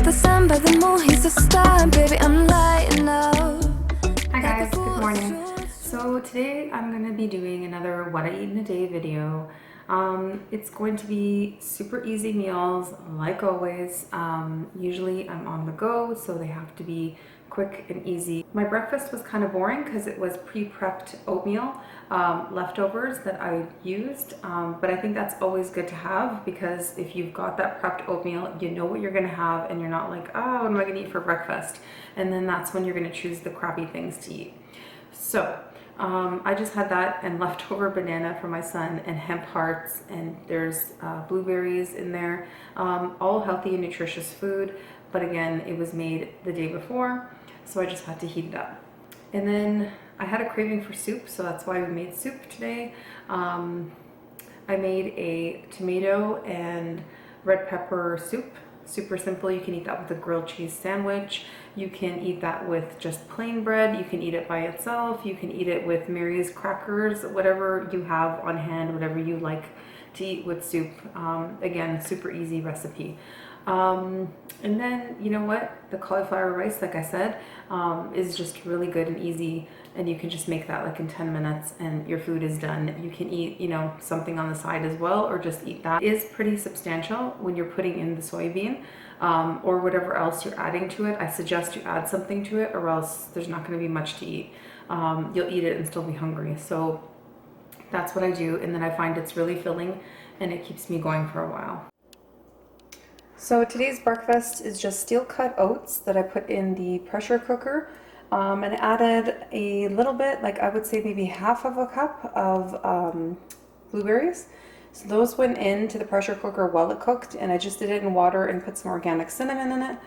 the sun, by the moon, he's a star. Baby, I'm lighting up. Hi guys, good morning. So today I'm going to be doing another what I eat in a day video. It's going to be super easy meals like always. Usually I'm on the go, so they have to be quick and easy. My breakfast was kind of boring because it was pre-prepped oatmeal leftovers that I used, but I think that's always good to have because if you've got that prepped oatmeal, you know what you're going to have and you're not like, oh, what am I going to eat for breakfast? And then that's when you're going to choose the crappy things to eat. So I just had that and leftover banana for my son and hemp hearts, and there's blueberries in there, all healthy and nutritious food, but again, it was made the day before, so I just had to heat it up. And then I had a craving for soup, so that's why we made soup today. I made a tomato and red pepper soup. Super simple. You can eat that with a grilled cheese sandwich. You can eat that with just plain bread. You can eat it by itself. You can eat it with Mary's crackers, whatever you have on hand, whatever you like to eat with soup. Again, super easy recipe. And then, you know what? The cauliflower rice, like I said, is just really good and easy, and you can just make that like in 10 minutes and your food is done. You can eat, you know, something on the side as well, or just eat that. It is pretty substantial when you're putting in the soybean, or whatever else you're adding to it. I suggest you add something to it, or else there's not going to be much to eat. You'll eat it and still be hungry. So that's what I do, and then I find it's really filling and it keeps me going for a while. So today's breakfast is just steel cut oats that I put in the pressure cooker, and added a little bit, like I would say maybe half of a cup of blueberries. So those went into the pressure cooker while it cooked, and I just did it in water and put some organic cinnamon in it.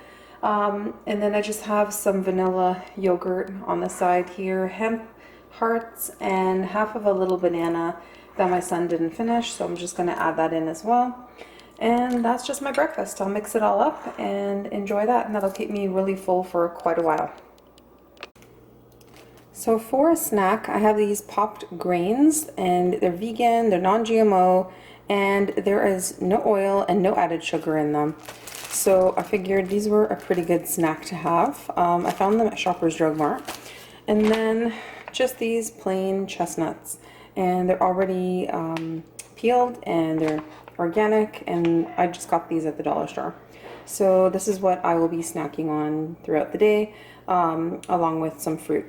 And then I just have some vanilla yogurt on the side here, hemp hearts, and half of a little banana that my son didn't finish, so I'm just going to add that in as well. And that's just my breakfast. I'll mix it all up and enjoy that, and that'll keep me really full for quite a while. So for a snack, I have these popped grains, and they're vegan, they're non-GMO, and there is no oil and no added sugar in them. So I figured these were a pretty good snack to have. I found them at Shoppers Drug Mart. And then just these plain chestnuts, and they're already peeled and they're organic, and I just got these at the dollar store. So this is what I will be snacking on throughout the day, along with some fruit.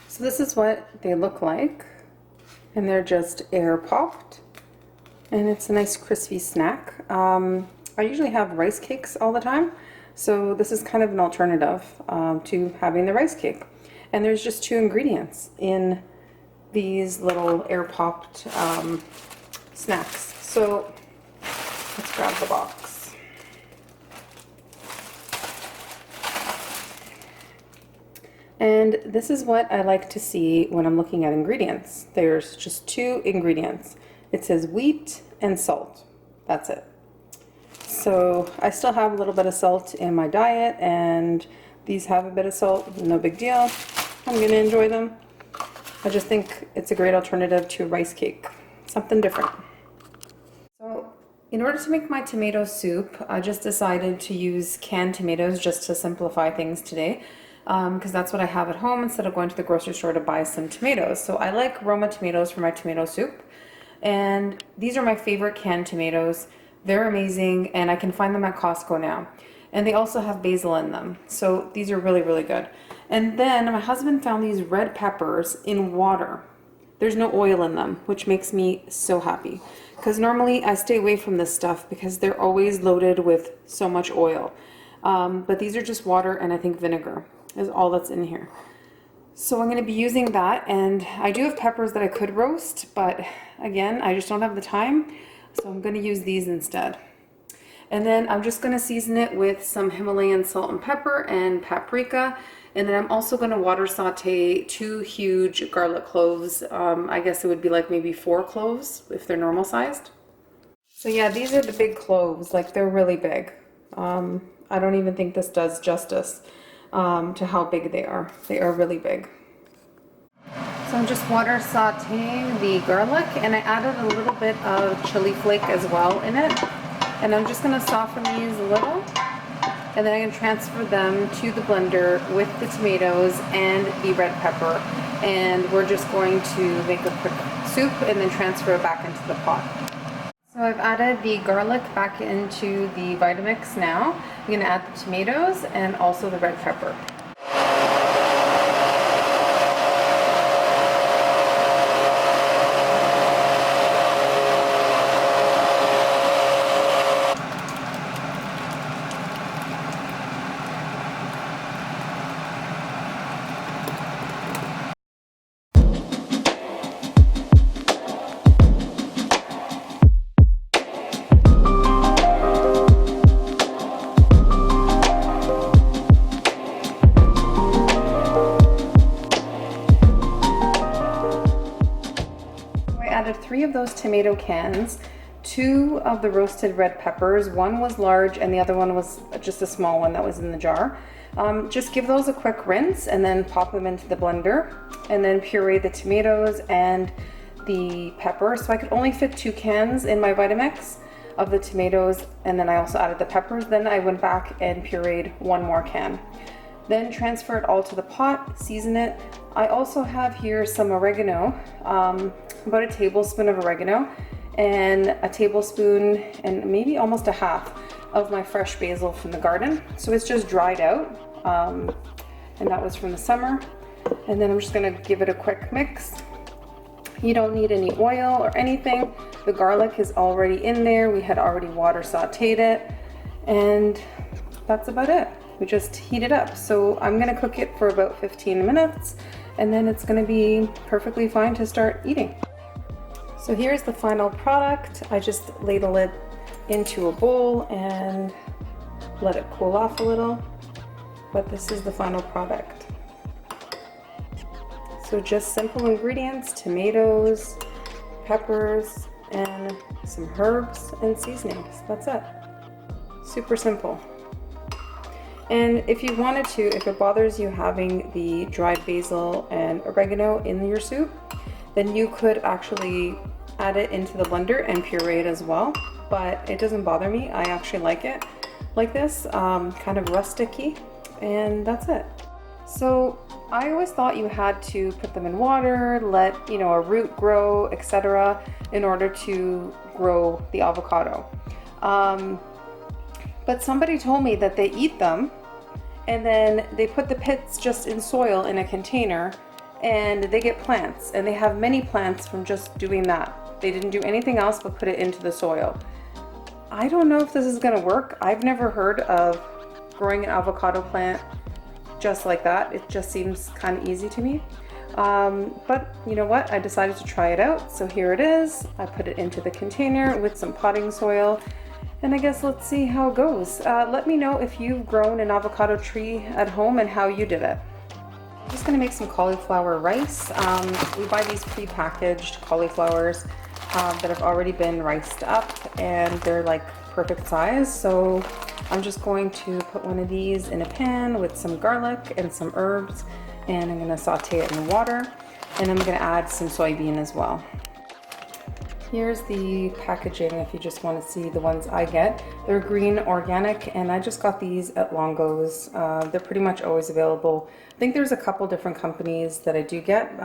So this is what they look like, and they're just air popped, and it's a nice crispy snack. I usually have rice cakes all the time, so this is kind of an alternative to having the rice cake. And there's just 2 ingredients in these little air popped snacks. So let's grab the box. And this is what I like to see when I'm looking at ingredients. There's just 2 ingredients. It says wheat and salt. That's it. So I still have a little bit of salt in my diet, and these have a bit of salt, no big deal. I'm going to enjoy them. I just think it's a great alternative to a rice cake. Something different. So in order to make my tomato soup, I just decided to use canned tomatoes just to simplify things today, because that's what I have at home instead of going to the grocery store to buy some tomatoes. So I like Roma tomatoes for my tomato soup, and these are my favorite canned tomatoes. They're amazing, and I can find them at Costco now. And they also have basil in them, so these are really, really good. And then my husband found these red peppers in water. There's no oil in them, which makes me so happy. Because normally I stay away from this stuff because they're always loaded with so much oil. But these are just water and I think vinegar is all that's in here. So I'm going to be using that, and I do have peppers that I could roast, but again, I just don't have the time. So I'm going to use these instead. And then I'm just going to season it with some Himalayan salt and pepper and paprika. And then I'm also going to water saute 2 huge garlic cloves. I guess it would be like maybe 4 cloves if they're normal sized. So yeah, these are the big cloves, like they're really big. I don't even think this does justice to how big they are. They are really big. So I'm just water sauteing the garlic, and I added a little bit of chili flake as well in it. And I'm just going to soften these a little. and then I'm going to transfer them to the blender with the tomatoes and the red pepper, and we're just going to make a quick soup and then transfer it back into the pot. So I've added the garlic back into the Vitamix now. I'm going to add the tomatoes and also the red pepper. Added 3 of those tomato cans, 2 of the roasted red peppers. One was large and the other one was just a small one that was in the jar. Just give those a quick rinse and then pop them into the blender, and then puree the tomatoes and the pepper. So I could only fit 2 cans in my Vitamix of the tomatoes, and then I also added the peppers. Then I went back and pureed 1 more can. Then transfer it all to the pot, season it. I also have here some oregano, about a tablespoon of oregano, and a tablespoon and maybe almost a half of my fresh basil from the garden. So it's just dried out, and that was from the summer. And then I'm just gonna give it a quick mix. You don't need any oil or anything. The garlic is already in there. We had already water sauteed it, and that's about it. We just heat it up. So I'm gonna cook it for about 15 minutes, and then it's gonna be perfectly fine to start eating. So here's the final product. I just ladle it into a bowl and let it cool off a little, but this is the final product. So just simple ingredients: tomatoes, peppers, and some herbs and seasonings. That's it. Super simple. And if you wanted to, if it bothers you having the dried basil and oregano in your soup, then you could actually add it into the blender and puree it as well. But it doesn't bother me. I actually like it like this, kind of rusticy, and that's it. So I always thought you had to put them in water, let a root grow, etc., in order to grow the avocado. But somebody told me that they eat them and then they put the pits just in soil in a container and they get plants, and they have many plants from just doing that. They didn't do anything else but put it into the soil. I don't know if this is gonna work. I've never heard of growing an avocado plant just like that. It just seems kind of easy to me. But you know what? I decided to try it out. So here it is. I put it into the container with some potting soil. And I guess let's see how it goes. Let me know if you've grown an avocado tree at home and how you did it. I'm just gonna make some cauliflower rice. We buy these pre-packaged cauliflowers that have already been riced up, and they're like perfect size. So I'm just going to put one of these in a pan with some garlic and some herbs, and I'm gonna saute it in water, and I'm gonna add some soybean as well. Here's the packaging if you just want to see the ones I get. They're green organic, and I just got these at Longo's. They're pretty much always available. I think there's a couple different companies that I do get,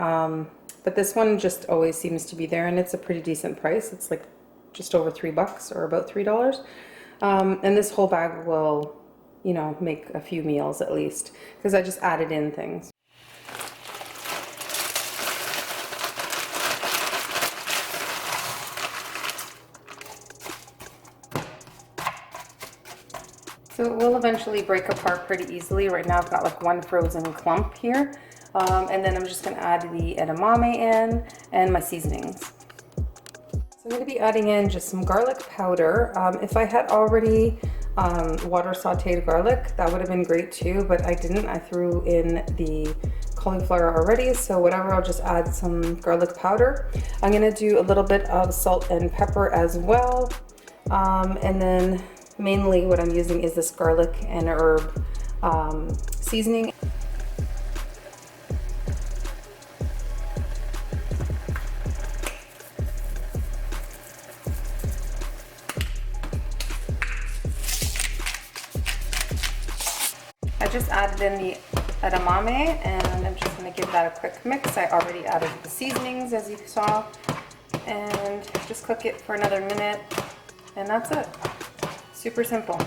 but this one just always seems to be there, and it's a pretty decent price. It's like just over $3 or about $3. And this whole bag will, make a few meals at least, because I just added in things. So it will eventually break apart pretty easily. Right now I've got like one frozen clump here. And then I'm just gonna add the edamame in and my seasonings. So I'm gonna be adding in just some garlic powder. If I had already water sauteed garlic, that would have been great too, but I didn't. I threw in the cauliflower already, so whatever, I'll just add some garlic powder. I'm gonna do a little bit of salt and pepper as well. And then mainly what I'm using is this garlic and herb seasoning. I just added in the edamame and I'm just going to give that a quick mix. I already added the seasonings as you saw, and just cook it for another minute, and that's it. Super simple.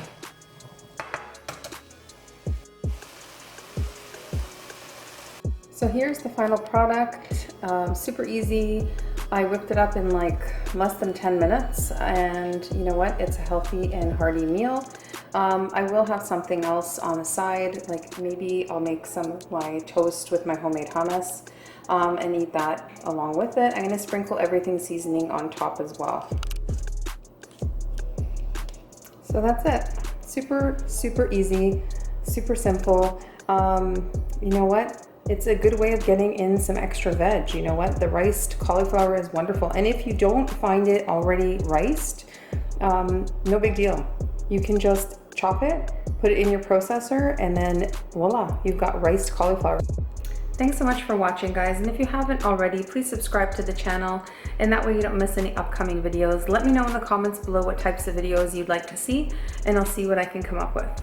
So here's the final product. Super easy. I whipped it up in like less than 10 minutes, and you know what? It's a healthy and hearty meal. I will have something else on the side, like maybe I'll make some of my toast with my homemade hummus and eat that along with it. I'm gonna sprinkle everything seasoning on top as well. So that's it. Super, super easy, super simple. You know what? It's a good way of getting in some extra veg. You know what? The riced cauliflower is wonderful. And if you don't find it already riced, no big deal. You can just chop it, put it in your processor, and then voila, you've got riced cauliflower. Thanks so much for watching, guys. And if you haven't already, please subscribe to the channel, and that way you don't miss any upcoming videos. Let me know in the comments below what types of videos you'd like to see, and I'll see what I can come up with.